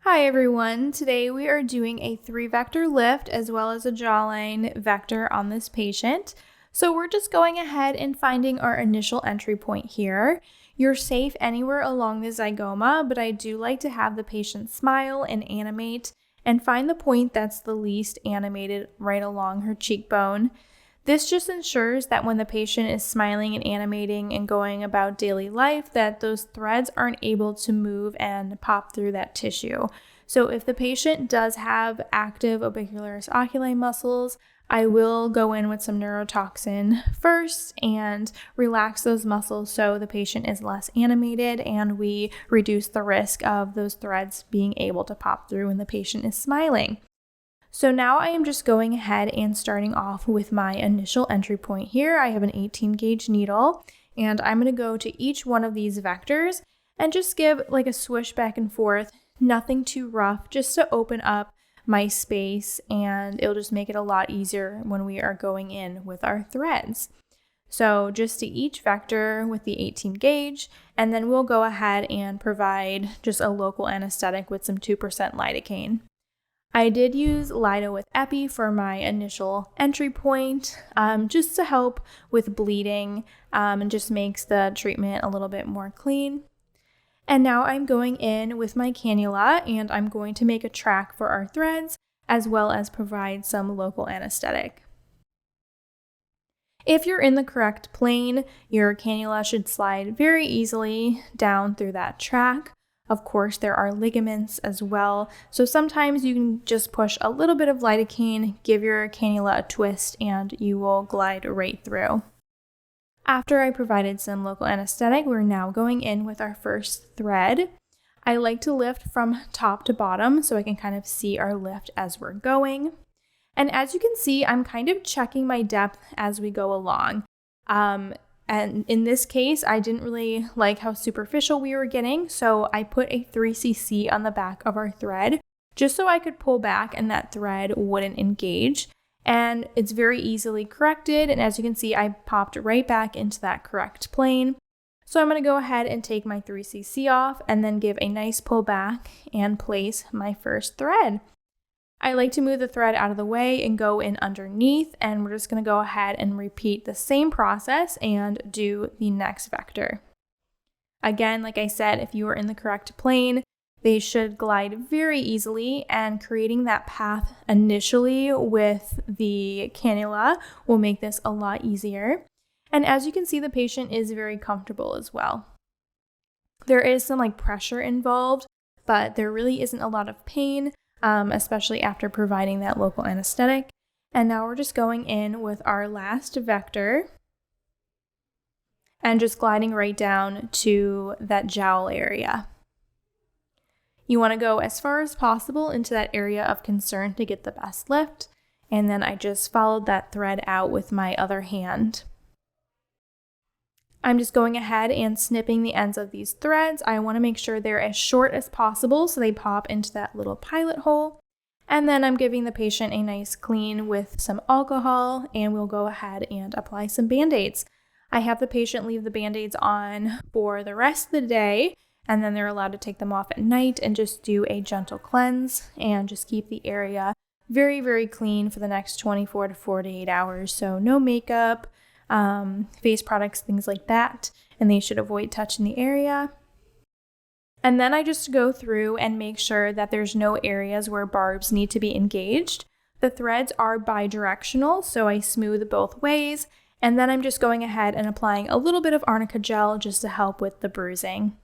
Hi everyone, today we are doing a 3-vector lift as well as a jawline vector on this patient. So we're just going ahead and finding our initial entry point here. You're safe anywhere along the zygoma, but I do like to have the patient smile and animate and find the point that's the least animated right along her cheekbone. This just ensures that when the patient is smiling and animating and going about daily life, that those threads aren't able to move and pop through that tissue. So if the patient does have active orbicularis oculi muscles, I will go in with some neurotoxin first and relax those muscles so the patient is less animated and we reduce the risk of those threads being able to pop through when the patient is smiling. So now I am just going ahead and starting off with my initial entry point here. I have an 18 gauge needle and I'm going to go to each one of these vectors and just give like a swish back and forth, nothing too rough, just to open up my space, and it'll just make it a lot easier when we are going in with our threads. So just to each vector with the 18 gauge, and then we'll go ahead and provide just a local anesthetic with some 2% lidocaine. I did use Lido with Epi for my initial entry point, just to help with bleeding and just makes the treatment a little bit more clean. And now I'm going in with my cannula and I'm going to make a track for our threads as well as provide some local anesthetic. If you're in the correct plane, your cannula should slide very easily down through that track. Of course, there are ligaments as well, so sometimes you can just push a little bit of lidocaine, give your cannula a twist, and you will glide right through. After I provided some local anesthetic, we're now going in with our first thread. I like to lift from top to bottom so I can kind of see our lift as we're going. And as you can see, I'm kind of checking my depth as we go along. And in this case, I didn't really like how superficial we were getting, so I put a 3cc on the back of our thread just so I could pull back and that thread wouldn't engage. And it's very easily corrected, and as you can see, I popped right back into that correct plane. So I'm going to go ahead and take my 3cc off and then give a nice pull back and place my first thread. I like to move the thread out of the way and go in underneath, and we're just going to go ahead and repeat the same process and do the next vector. Again, like I said, if you are in the correct plane, they should glide very easily, and creating that path initially with the cannula will make this a lot easier. And as you can see, the patient is very comfortable as well. There is some pressure involved, but there really isn't a lot of pain. Especially after providing that local anesthetic. And now we're just going in with our last vector and just gliding right down to that jowl area. You want to go as far as possible into that area of concern to get the best lift. And then I just followed that thread out with my other hand. I'm just going ahead and snipping the ends of these threads. I want to make sure they're as short as possible so they pop into that little pilot hole. And then I'm giving the patient a nice clean with some alcohol, and we'll go ahead and apply some Band-Aids. I have the patient leave the Band-Aids on for the rest of the day, and then they're allowed to take them off at night and just do a gentle cleanse and just keep the area very, very clean for the next 24 to 48 hours. So no makeup, face products, things like that, and they should avoid touching the area. And then I just go through and make sure that there's no areas where barbs need to be engaged. The threads are bidirectional, so I smooth both ways, and then I'm just going ahead and applying a little bit of arnica gel just to help with the bruising.